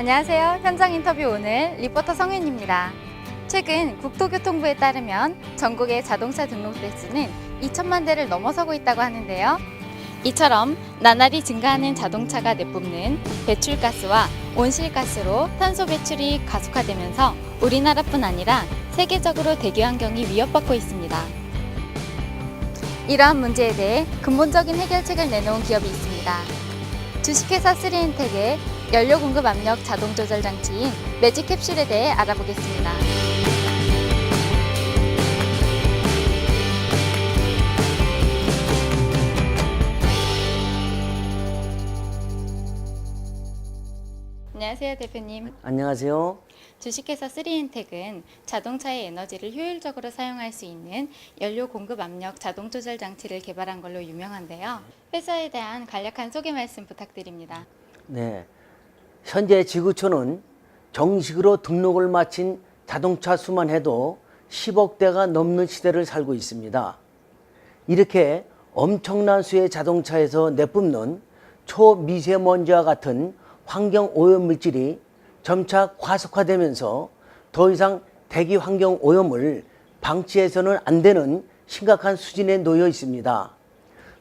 안녕하세요. 현장 인터뷰 오늘 리포터 성윤입니다. 최근 국토교통부에 따르면 전국의 자동차 등록 대수는 2천만 대를 넘어서고 있다고 하는데요. 이처럼 나날이 증가하는 자동차가 내뿜는 배출가스와 온실가스로 탄소 배출이 가속화되면서 우리나라뿐 아니라 세계적으로 대기 환경이 위협받고 있습니다. 이러한 문제에 대해 근본적인 해결책을 내놓은 기업이 있습니다. 주식회사 3엔텍의 연료 공급 압력 자동 조절 장치인 매직캡슐에 대해 알아보겠습니다. 안녕하세요, 대표님. 안녕하세요. 주식회사 3엔텍은 자동차의 에너지를 효율적으로 사용할 수 있는 연료 공급 압력 자동 조절 장치를 개발한 걸로 유명한데요. 회사에 대한 간략한 소개 말씀 부탁드립니다. 네, 현재 지구촌은 정식으로 등록을 마친 자동차 수만 해도 10억 대가 넘는 시대를 살고 있습니다. 이렇게 엄청난 수의 자동차에서 내뿜는 초미세먼지와 같은 환경 오염물질이 점차 과속화되면서 더 이상 대기 환경 오염을 방치해서는 안 되는 심각한 수준에 놓여 있습니다.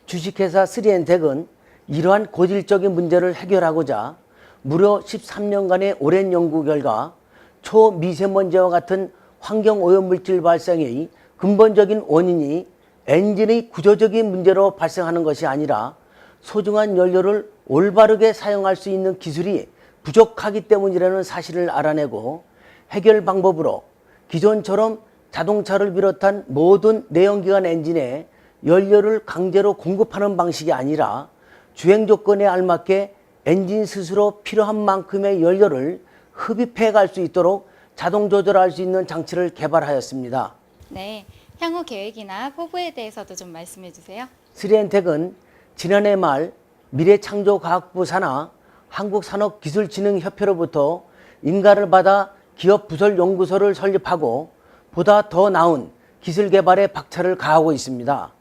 주식회사 3엔텍은 이러한 고질적인 문제를 해결하고자 무려 13년간의 오랜 연구 결과 초미세먼지와 같은 환경 오염물질 발생의 근본적인 원인이 엔진의 구조적인 문제로 발생하는 것이 아니라 소중한 연료를 올바르게 사용할 수 있는 기술이 부족하기 때문이라는 사실을 알아내고 해결 방법으로 기존처럼 자동차를 비롯한 모든 내연기관 엔진에 연료를 강제로 공급하는 방식이 아니라 주행 조건에 알맞게 엔진 스스로 필요한 만큼의 연료를 흡입해 갈 수 있도록 자동 조절할 수 있는 장치를 개발하였습니다. 네, 향후 계획이나 포부에 대해서도 좀 말씀해 주세요. 3엔텍은 지난해 말 미래창조과학부 산하 한국산업기술진흥협회로부터 인가를 받아 기업 부설 연구소를 설립하고 보다 더 나은 기술 개발에 박차를 가하고 있습니다.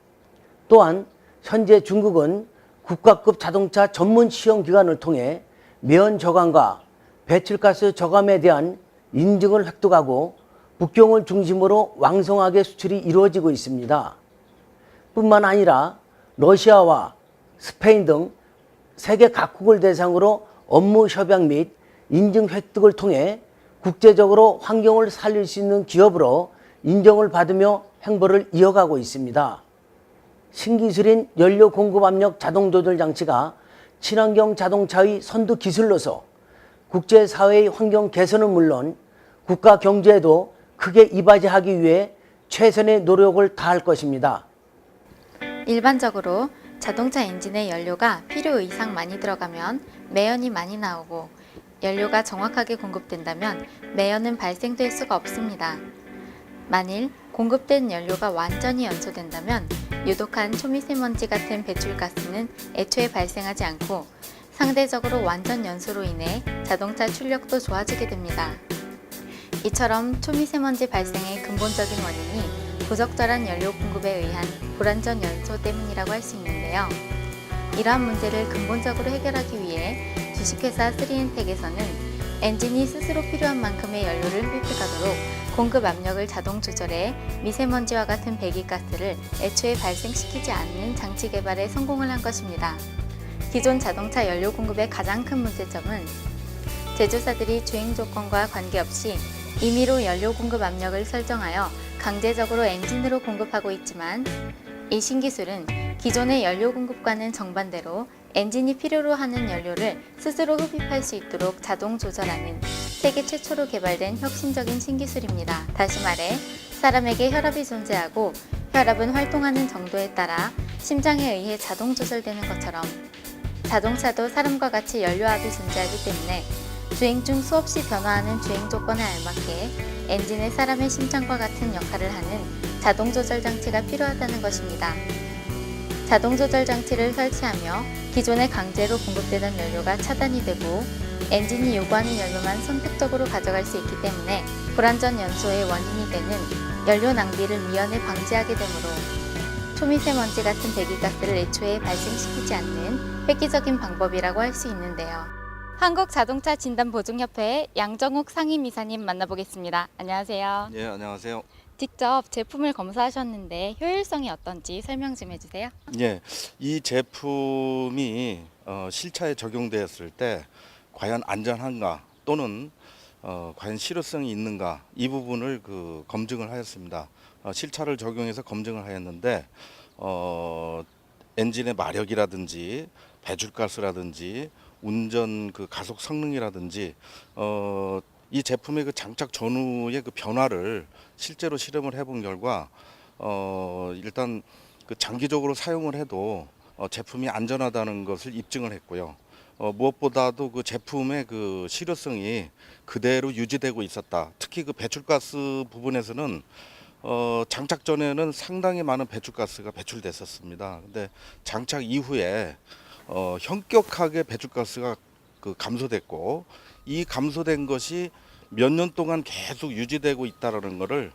또한 현재 중국은 국가급 자동차 전문 시험 기관을 통해 매연 저감과 배출가스 저감에 대한 인증을 획득하고 북경을 중심으로 왕성하게 수출이 이루어지고 있습니다. 뿐만 아니라 러시아와 스페인 등 세계 각국을 대상으로 업무 협약 및 인증 획득을 통해 국제적으로 환경을 살릴 수 있는 기업으로 인정을 받으며 행보를 이어가고 있습니다. 신기술인 연료 공급 압력 자동 조절 장치가 친환경 자동차의 선두 기술로서 국제사회의 환경 개선은 물론 국가 경제에도 크게 이바지하기 위해 최선의 노력을 다할 것입니다. 일반적으로 자동차 엔진에 연료가 필요 이상 많이 들어가면 매연이 많이 나오고 연료가 정확하게 공급된다면 매연은 발생될 수가 없습니다. 만일 공급된 연료가 완전히 연소된다면 유독한 초미세먼지 같은 배출가스는 애초에 발생하지 않고 상대적으로 완전 연소로 인해 자동차 출력도 좋아지게 됩니다. 이처럼 초미세먼지 발생의 근본적인 원인이 부적절한 연료 공급에 의한 불완전 연소 때문이라고 할 수 있는데요. 이러한 문제를 근본적으로 해결하기 위해 주식회사 3엔텍에서는 엔진이 스스로 필요한 만큼의 연료를 흡입해가도록 공급 압력을 자동 조절해 미세먼지와 같은 배기가스를 애초에 발생시키지 않는 장치 개발에 성공을 한 것입니다. 기존 자동차 연료 공급의 가장 큰 문제점은 제조사들이 주행 조건과 관계없이 임의로 연료 공급 압력을 설정하여 강제적으로 엔진으로 공급하고 있지만 이 신기술은 기존의 연료 공급과는 정반대로 엔진이 필요로 하는 연료를 스스로 흡입할 수 있도록 자동 조절하는 세계 최초로 개발된 혁신적인 신기술입니다. 다시 말해 사람에게 혈압이 존재하고 혈압은 활동하는 정도에 따라 심장에 의해 자동 조절되는 것처럼 자동차도 사람과 같이 연료압이 존재하기 때문에 주행 중 수없이 변화하는 주행 조건에 알맞게 엔진에 사람의 심장과 같은 역할을 하는 자동 조절 장치가 필요하다는 것입니다. 자동 조절 장치를 설치하며 기존에 강제로 공급되던 연료가 차단이 되고 엔진이 요구하는 연료만 선택적으로 가져갈 수 있기 때문에 불완전 연소의 원인이 되는 연료 낭비를 미연에 방지하게 되므로 초미세먼지 같은 배기가스를 애초에 발생시키지 않는 획기적인 방법이라고 할 수 있는데요. 한국자동차진단보증협회의 양정욱 상임이사님 만나보겠습니다. 안녕하세요. 예, 안녕하세요. 직접 제품을 검사하셨는데 효율성이 어떤지 설명 좀 해주세요. 예, 이 제품이 실차에 적용되었을 때 과연 안전한가 또는 과연 실효성이 있는가 이 부분을 검증을 하였습니다. 실차를 적용해서 검증을 하였는데 엔진의 마력이라든지 배출가스라든지 운전 가속 성능이라든지 이 제품의 장착 전후의 변화를 실제로 실험을 해본 결과 일단 장기적으로 사용을 해도 제품이 안전하다는 것을 입증을 했고요. 무엇보다도 제품의 실효성이 그대로 유지되고 있었다. 특히 배출가스 부분에서는 장착 전에는 상당히 많은 배출가스가 배출됐었습니다. 근데 장착 이후에 현격하게 배출가스가 감소됐고 이 감소된 것이 몇 년 동안 계속 유지되고 있다는 것을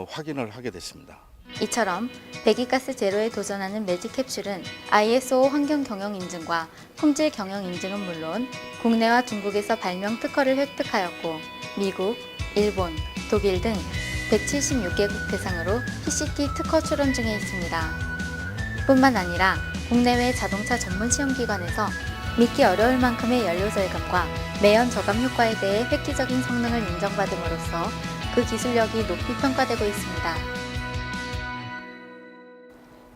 확인을 하게 됐습니다. 이처럼 배기가스 제로에 도전하는 매직캡슐은 ISO 환경 경영 인증과 품질 경영 인증은 물론 국내와 중국에서 발명 특허를 획득하였고 미국, 일본, 독일 등 176개국 대상으로 PCT 특허 출원 중에 있습니다. 뿐만 아니라 국내외 자동차 전문 시험기관에서 믿기 어려울 만큼의 연료 절감과 매연 저감 효과에 대해 획기적인 성능을 인정받음으로써 그 기술력이 높이 평가되고 있습니다.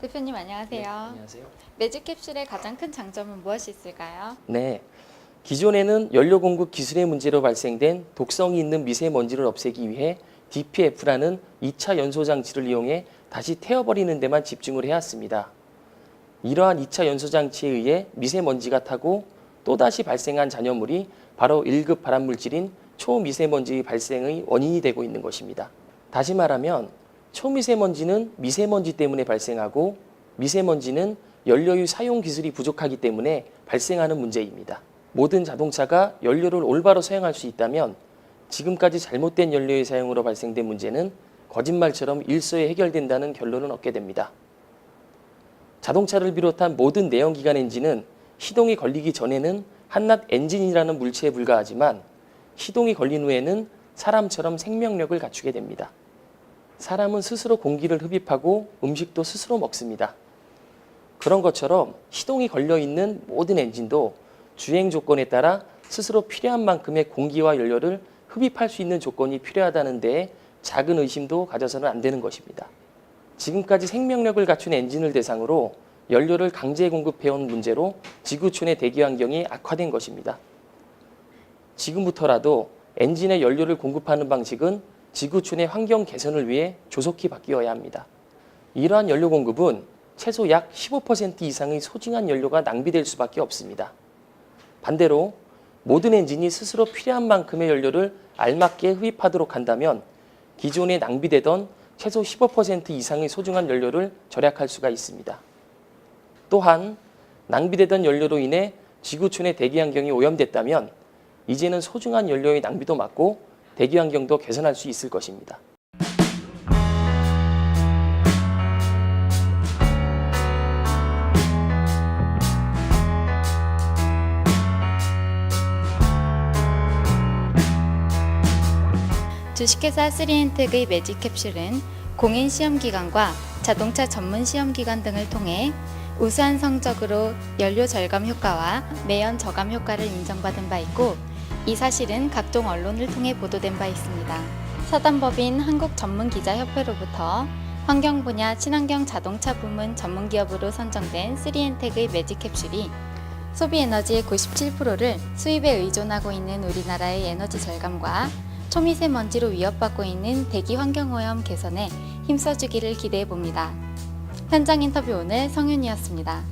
대표님 안녕하세요. 네, 안녕하세요. 매직캡슐의 가장 큰 장점은 무엇이 있을까요? 네, 기존에는 연료 공급 기술의 문제로 발생된 독성이 있는 미세먼지를 없애기 위해 DPF라는 2차 연소 장치를 이용해 다시 태워버리는 데만 집중을 해왔습니다. 이러한 2차 연소 장치에 의해 미세먼지가 타고 또다시 발생한 잔여물이 바로 1급 발암물질인 초미세먼지 발생의 원인이 되고 있는 것입니다. 다시 말하면 초미세먼지는 미세먼지 때문에 발생하고 미세먼지는 연료의 사용 기술이 부족하기 때문에 발생하는 문제입니다. 모든 자동차가 연료를 올바로 사용할 수 있다면 지금까지 잘못된 연료의 사용으로 발생된 문제는 거짓말처럼 일소에 해결된다는 결론을 얻게 됩니다. 자동차를 비롯한 모든 내연기관 엔진은 시동이 걸리기 전에는 한낱 엔진이라는 물체에 불과하지만 시동이 걸린 후에는 사람처럼 생명력을 갖추게 됩니다. 사람은 스스로 공기를 흡입하고 음식도 스스로 먹습니다. 그런 것처럼 시동이 걸려있는 모든 엔진도 주행 조건에 따라 스스로 필요한 만큼의 공기와 연료를 흡입할 수 있는 조건이 필요하다는 데에 작은 의심도 가져서는 안 되는 것입니다. 지금까지 생명력을 갖춘 엔진을 대상으로 연료를 강제 공급해온 문제로 지구촌의 대기 환경이 악화된 것입니다. 지금부터라도 엔진에 연료를 공급하는 방식은 지구촌의 환경 개선을 위해 조속히 바뀌어야 합니다. 이러한 연료 공급은 최소 약 15% 이상의 소중한 연료가 낭비될 수밖에 없습니다. 반대로 모든 엔진이 스스로 필요한 만큼의 연료를 알맞게 흡입하도록 한다면 기존에 낭비되던 최소 15% 이상의 소중한 연료를 절약할 수가 있습니다. 또한 낭비되던 연료로 인해 지구촌의 대기 환경이 오염됐다면 이제는 소중한 연료의 낭비도 막고 대기 환경도 개선할 수 있을 것입니다. 주식회사 3엔텍의 매직캡슐은 공인 시험기관과 자동차 전문 시험기관 등을 통해 우수한 성적으로 연료 절감 효과와 매연 저감 효과를 인정받은 바 있고 이 사실은 각종 언론을 통해 보도된 바 있습니다. 사단법인 한국전문기자협회로부터 환경 분야 친환경 자동차 부문 전문기업으로 선정된 3엔텍의 매직캡슐이 소비 에너지의 97%를 수입에 의존하고 있는 우리나라의 에너지 절감과 초미세먼지로 위협받고 있는 대기 환경오염 개선에 힘써주기를 기대해 봅니다. 현장 인터뷰 오늘 성윤이었습니다.